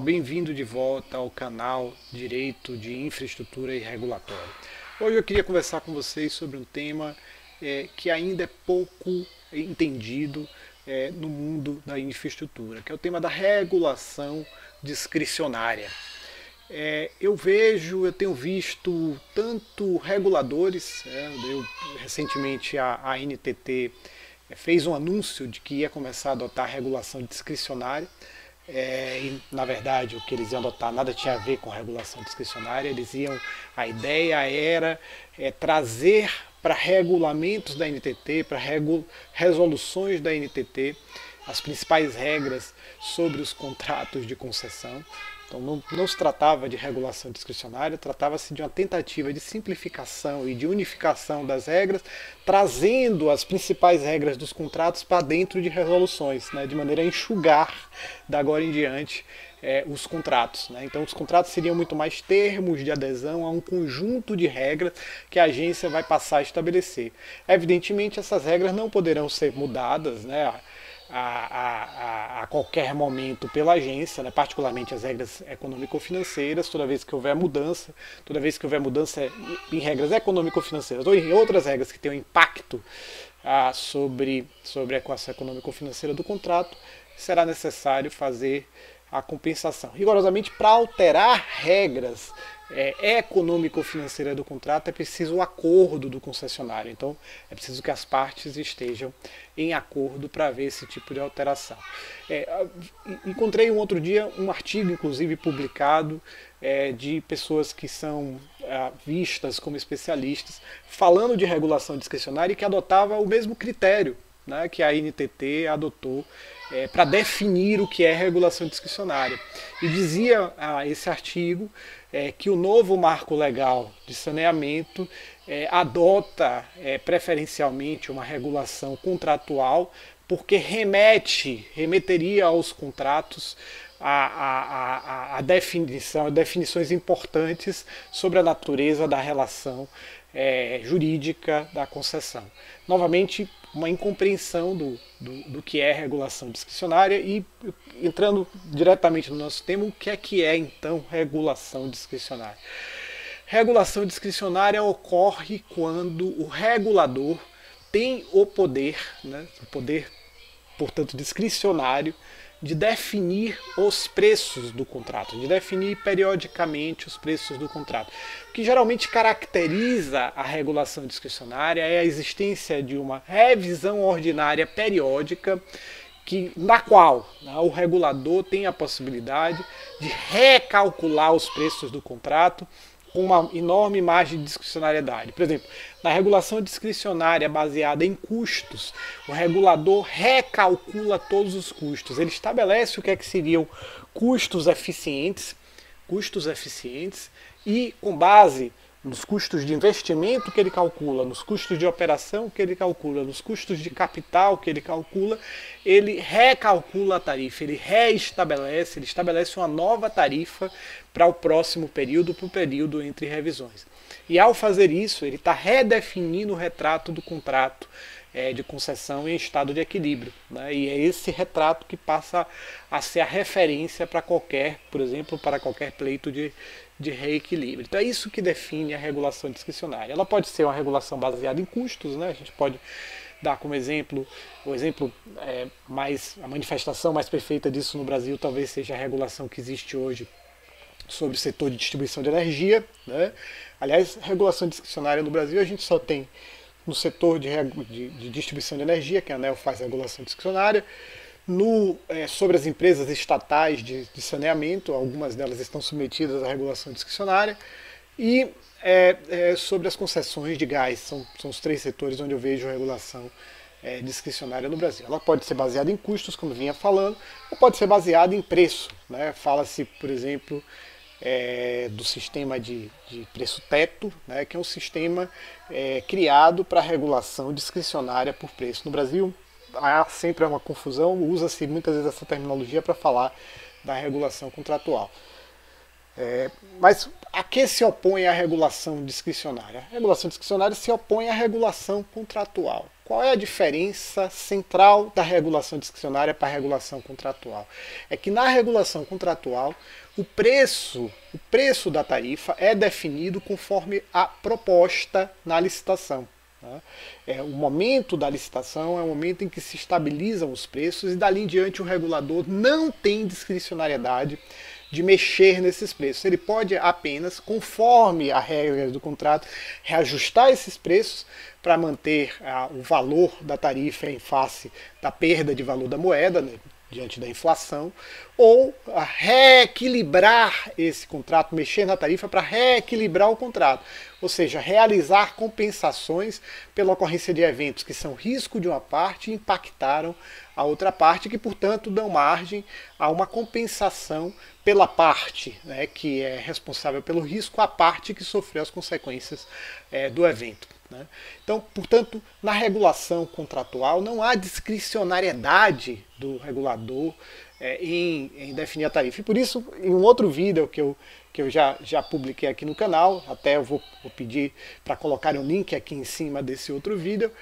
bem-vindo de volta ao canal Direito de Infraestrutura e Regulatório. Hoje eu queria conversar com vocês sobre um tema que ainda é pouco entendido no mundo da infraestrutura, que é o tema da regulação discricionária. Eu tenho visto tanto reguladores, recentemente a ANTT fez um anúncio de que ia começar a adotar a regulação discricionária, e na verdade o que eles iam adotar nada tinha a ver com regulação discricionária. A ideia era trazer para regulamentos da NTT, para resoluções da NTT, as principais regras sobre os contratos de concessão. Então não se tratava de regulação discricionária, tratava-se de uma tentativa de simplificação e de unificação das regras, trazendo as principais regras dos contratos para dentro de resoluções, de maneira a enxugar da agora em diante os contratos. Então os contratos seriam muito mais termos de adesão a um conjunto de regras que a agência vai passar a estabelecer. Evidentemente essas regras não poderão ser mudadas a qualquer momento pela agência, particularmente as regras econômico-financeiras. Toda vez que houver mudança em regras econômico-financeiras ou em outras regras que tenham impacto sobre a equação econômico-financeira do contrato, será necessário fazer a compensação. Rigorosamente, para alterar regras econômico-financeira do contrato é preciso o acordo do concessionário. Então é preciso que as partes estejam em acordo para ver esse tipo de alteração. Encontrei um outro dia um artigo, inclusive publicado, de pessoas que são vistas como especialistas, falando de regulação discricionária e que adotava o mesmo critério que a ANTT adotou para definir o que é regulação discricionária. E dizia esse artigo que o novo marco legal de saneamento adota preferencialmente uma regulação contratual, porque remeteria aos contratos a definições importantes sobre a natureza da relação jurídica da concessão. Novamente, uma incompreensão do que é regulação discricionária. E entrando diretamente no nosso tema, o que é então regulação discricionária? Regulação discricionária ocorre quando o regulador tem o poder, portanto discricionário, de definir os preços do contrato, de definir periodicamente os preços do contrato. O que geralmente caracteriza a regulação discricionária é a existência de uma revisão ordinária periódica, na qual o regulador tem a possibilidade de recalcular os preços do contrato com uma enorme margem de discricionariedade. Por exemplo, na regulação discricionária baseada em custos, o regulador recalcula todos os custos. Ele estabelece o que seriam custos eficientes, e com base nos custos de investimento que ele calcula, nos custos de operação que ele calcula, nos custos de capital que ele calcula, ele recalcula a tarifa, ele estabelece uma nova tarifa para o próximo período, para o período entre revisões. E ao fazer isso, ele está redefinindo o retrato do contrato de concessão em estado de equilíbrio. E é esse retrato que passa a ser a referência para por exemplo, para qualquer pleito de reequilíbrio. Então é isso que define a regulação discricionária. Ela pode ser uma regulação baseada em custos, a gente pode dar como exemplo, a manifestação mais perfeita disso no Brasil talvez seja a regulação que existe hoje sobre o setor de distribuição de energia. Aliás, regulação discricionária no Brasil a gente só tem no setor de distribuição de energia, que a ANEEL faz regulação discricionária, sobre as empresas estatais de saneamento, algumas delas estão submetidas à regulação discricionária, e sobre as concessões de gás. São os três setores onde eu vejo regulação discricionária no Brasil. Ela pode ser baseada em custos, como vinha falando, ou pode ser baseada em preço. Fala-se, por exemplo, do sistema de preço teto, que é um sistema criado para regulação discricionária por preço. No Brasil há sempre uma confusão, usa-se muitas vezes essa terminologia para falar da regulação contratual. Mas a que se opõe a regulação discricionária? A regulação discricionária se opõe à regulação contratual. Qual é a diferença central da regulação discricionária para a regulação contratual? É que na regulação contratual, o preço da tarifa é definido conforme a proposta na licitação. O momento da licitação é o momento em que se estabilizam os preços e dali em diante o regulador não tem discricionariedade de mexer nesses preços. Ele pode apenas, conforme a regra do contrato, reajustar esses preços para manter o valor da tarifa em face da perda de valor da moeda, né, diante da inflação, ou reequilibrar esse contrato, mexer na tarifa para reequilibrar o contrato, ou seja, realizar compensações pela ocorrência de eventos que são risco de uma parte e impactaram a outra parte, que portanto dão margem a uma compensação pela parte, né, que é responsável pelo risco, a parte que sofreu as consequências do evento. Então, portanto, na regulação contratual não há discricionariedade do regulador em definir a tarifa. E por isso, em um outro vídeo que eu já publiquei aqui no canal, até eu vou pedir para colocar um link aqui em cima desse outro vídeo,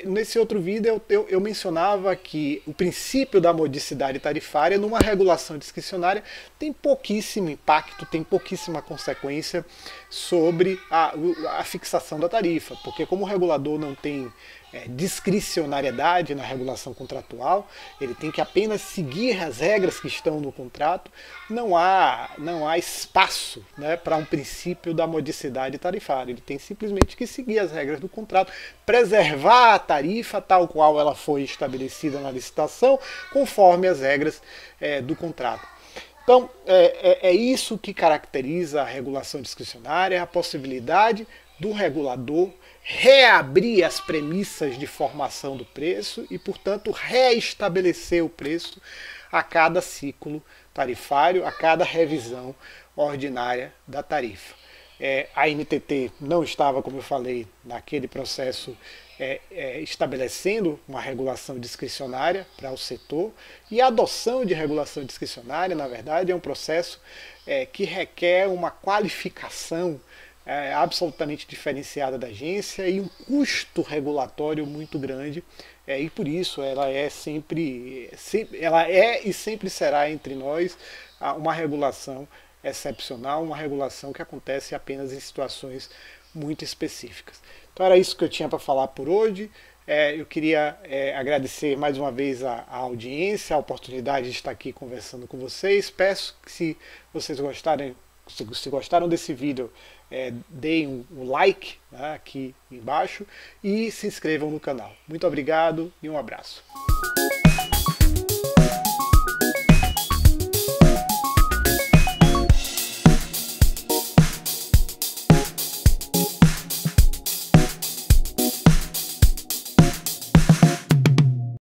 nesse outro vídeo eu mencionava que o princípio da modicidade tarifária numa regulação discricionária tem pouquíssimo impacto, tem pouquíssima consequência sobre a fixação da tarifa, porque como o regulador não tem discricionariedade na regulação contratual, ele tem que apenas seguir as regras que estão no contrato, não há espaço, né, para um princípio da modicidade tarifária. Ele tem simplesmente que seguir as regras do contrato, preservar a tarifa tal qual ela foi estabelecida na licitação, conforme as regras do contrato. Então, é isso que caracteriza a regulação discricionária, a possibilidade do regulador reabrir as premissas de formação do preço e, portanto, reestabelecer o preço a cada ciclo tarifário, a cada revisão ordinária da tarifa. A NTT não estava, como eu falei, naquele processo estabelecendo uma regulação discricionária para o setor, e a adoção de regulação discricionária, na verdade, é um processo que requer uma qualificação absolutamente diferenciada da agência e um custo regulatório muito grande, e por isso ela é e sempre será entre nós uma regulação excepcional, uma regulação que acontece apenas em situações muito específicas. Então era isso que eu tinha para falar por hoje. Eu queria agradecer mais uma vez a audiência, a oportunidade de estar aqui conversando com vocês. Peço que, se vocês gostaram desse vídeo, deem um like, né, aqui embaixo, e se inscrevam no canal. Muito obrigado e um abraço.